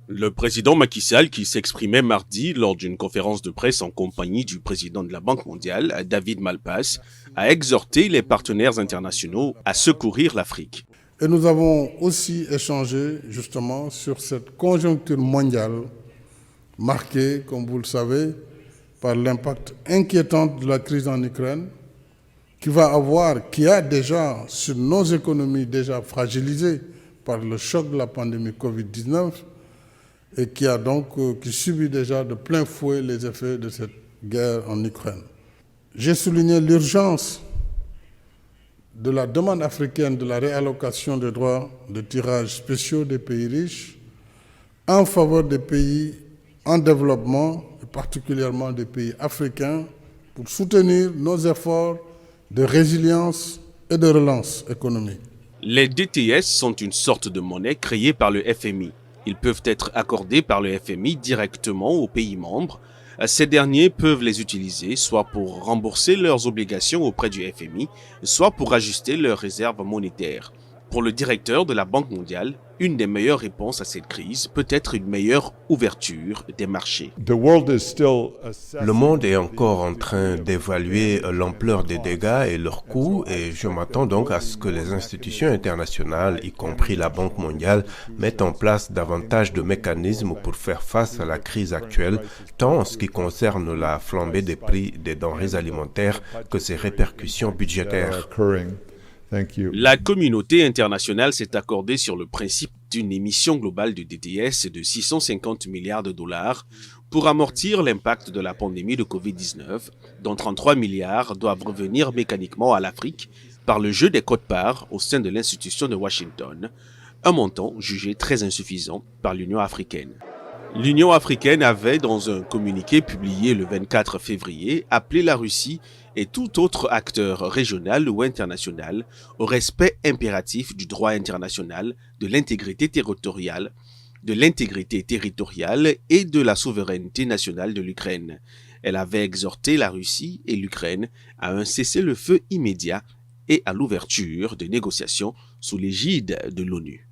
Le président Macky Sall, qui s'exprimait mardi lors d'une conférence de presse en compagnie du président de la Banque mondiale, David Malpass, a exhorté les partenaires internationaux à secourir l'Afrique. Et nous avons aussi échangé justement sur cette conjoncture mondiale marquée, comme vous le savez, par l'impact inquiétant de la crise en Ukraine, qui a déjà sur nos économies déjà fragilisées par le choc de la pandémie Covid-19 et qui subit déjà de plein fouet les effets de cette guerre en Ukraine. J'ai souligné l'urgence de la demande africaine de la réallocation des droits de tirage spéciaux des pays riches en faveur des pays en développement, et particulièrement des pays africains, pour soutenir nos efforts de résilience et de relance économique. Les DTS sont une sorte de monnaie créée par le FMI. Ils peuvent être accordés par le FMI directement aux pays membres. Ces derniers peuvent les utiliser soit pour rembourser leurs obligations auprès du FMI, soit pour ajuster leurs réserves monétaires. Pour le directeur de la Banque mondiale, une des meilleures réponses à cette crise peut être une meilleure ouverture des marchés. Le monde est encore en train d'évaluer l'ampleur des dégâts et leurs coûts et je m'attends donc à ce que les institutions internationales, y compris la Banque mondiale, mettent en place davantage de mécanismes pour faire face à la crise actuelle, tant en ce qui concerne la flambée des prix des denrées alimentaires que ses répercussions budgétaires. La communauté internationale s'est accordée sur le principe d'une émission globale de DTS de 650 milliards de dollars pour amortir l'impact de la pandémie de Covid-19, dont 33 milliards doivent revenir mécaniquement à l'Afrique par le jeu des quotes-parts au sein de l'institution de Washington, un montant jugé très insuffisant par l'Union africaine. L'Union africaine avait, dans un communiqué publié le 24 février, appelé la Russie et tout autre acteur régional ou international au respect impératif du droit international, de l'intégrité territoriale et de la souveraineté nationale de l'Ukraine. Elle avait exhorté la Russie et l'Ukraine à un cessez-le-feu immédiat et à l'ouverture de négociations sous l'égide de l'ONU.